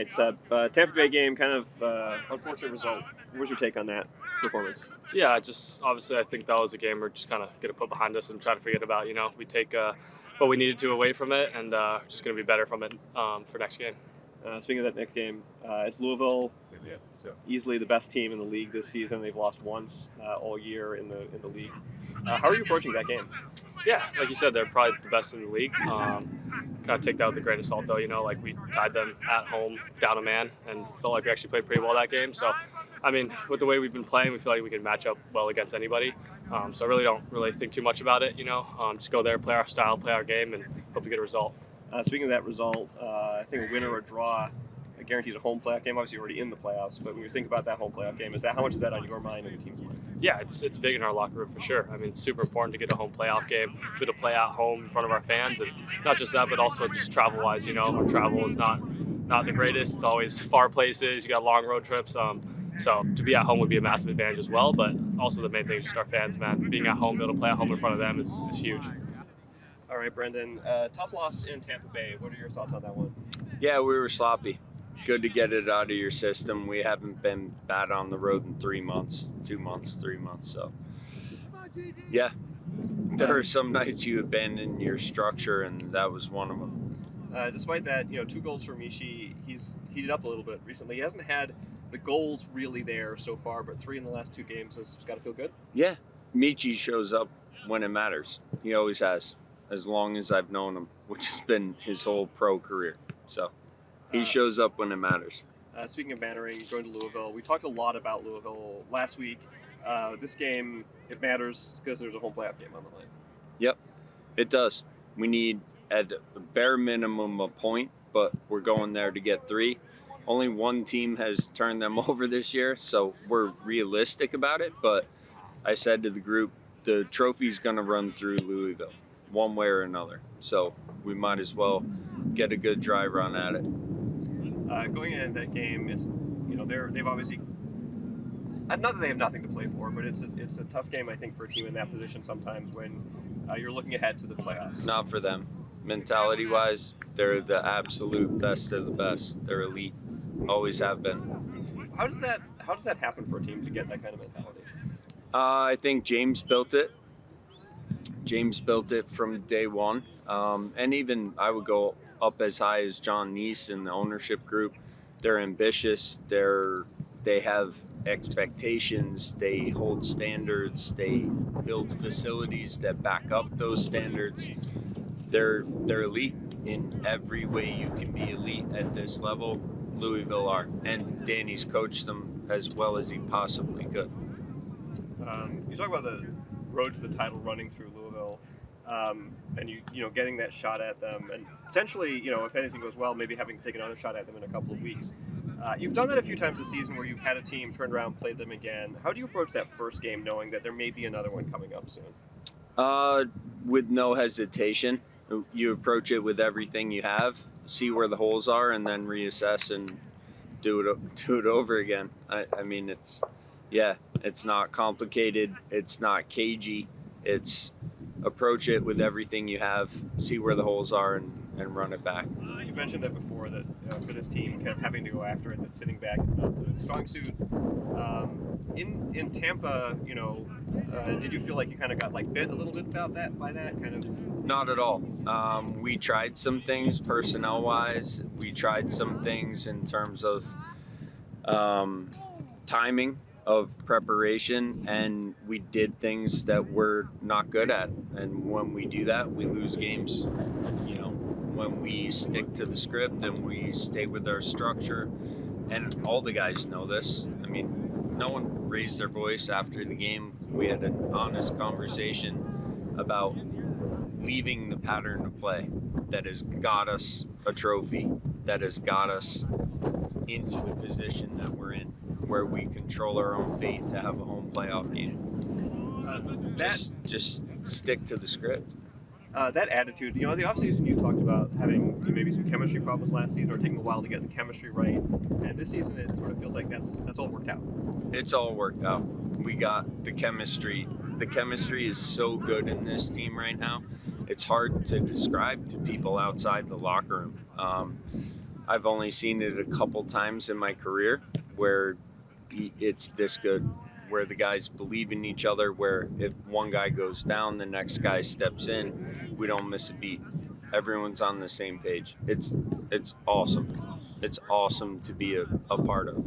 right, Seb. Tampa Bay game, kind of unfortunate result. What's your take on that performance? Yeah, just obviously I think that was a game we're just kind of going to put behind us and try to forget about. We take what we needed to away from it, and just going to be better from it for next game. Speaking of that next game, it's Louisville, easily the best team in the league this season. They've lost once all year in the league. How are you approaching that game? Yeah, like you said, they're probably the best in the league. Kind of take that with a grain of salt, though. Like we tied them at home, down a man, and felt like we actually played pretty well that game. So, I mean, with the way we've been playing, we feel like we can match up well against anybody. So I really don't think too much about it. Just go there, play our style, play our game, and hope to get a result. Speaking of that result, I think a win or a draw guarantees a home playoff game. Obviously, you're already in the playoffs, but when you think about that home playoff game, how much is that on your mind and the team's mind? Yeah, it's big in our locker room for sure. I mean, it's super important to get a home playoff game, be able to play at home in front of our fans, and not just that, but also just travel-wise. Our travel is not the greatest. It's always far places. You got long road trips. So to be at home would be a massive advantage as well. But also the main thing is just our fans, man. Being at home, be able to play at home in front of them is huge. All right, Brendan. Tough loss in Tampa Bay. What are your thoughts on that one? Yeah, we were sloppy. Good to get it out of your system. We haven't been bad on the road in 3 months, 2 months, 3 months. So, yeah, there are some nights you abandon your structure, and that was one of them. Despite that, 2 goals for Michi. He's heated up a little bit recently. He hasn't had the goals really there so far, but 3 in the last 2 games has got to feel good. Yeah, Michi shows up when it matters. He always has, as long as I've known him, which has been his whole pro career. So he shows up when it matters. Speaking of mattering, going to Louisville, we talked a lot about Louisville last week. This game, it matters because there's a home playoff game on the line. Yep, it does. We need at the bare minimum a point, but we're going there to get 3. Only one team has turned them over this year, so we're realistic about it. But I said to the group, the trophy's going to run through Louisville one way or another. So we might as well get a good dry run at it. Going into that game, it's they've obviously not that they have nothing to play for, but it's a tough game, I think, for a team in that position sometimes when you're looking ahead to the playoffs. Not for them. Mentality-wise, they're the absolute best of the best. They're elite. Always have been. How does that happen for a team to get that kind of mentality? I think James built it. James built it from day one. And even I would go up as high as John Neese and the ownership group. They're ambitious. They have expectations. They hold standards. They build facilities that back up those standards. They're elite in every way you can be elite at this level. Louisville are, and Danny's coached them as well as he possibly could. You talk about the road to the title running through Louisville, and you getting that shot at them, and potentially, if anything goes well, maybe having to take another shot at them in a couple of weeks. You've done that a few times this season where you've had a team turn around, played them again. How do you approach that first game knowing that there may be another one coming up soon? With no hesitation. You approach it with everything you have, see where the holes are, and then reassess and do it over again. I mean, it's not complicated. It's not cagey. It's approach it with everything you have, see where the holes are, and run it back. You mentioned that before, that for this team, kind of having to go after it, that sitting back is not the strong suit. In Tampa, did you feel like you kind of got bit a little bit by that kind of? Not at all. We tried some things personnel-wise. We tried some things in terms of timing of preparation, and we did things that we're not good at. And when we do that, we lose games. When we stick to the script and we stay with our structure, and all the guys know this. I mean, no one raised their voice after the game. We had an honest conversation about leaving the pattern of play that has got us a trophy, that has got us into the position that we're in, where we control our own fate to have a home playoff game. Just stick to the script. That attitude, the offseason you talked about having maybe some chemistry problems last season, or taking a while to get the chemistry right, and this season it sort of feels like that's all worked out. It's all worked out. We got the chemistry. The chemistry is so good in this team right now. It's hard to describe to people outside the locker room. I've only seen it a couple times in my career where it's this good, where the guys believe in each other, where if one guy goes down, the next guy steps in. We don't miss a beat. Everyone's on the same page. It's awesome. It's awesome to be a part of.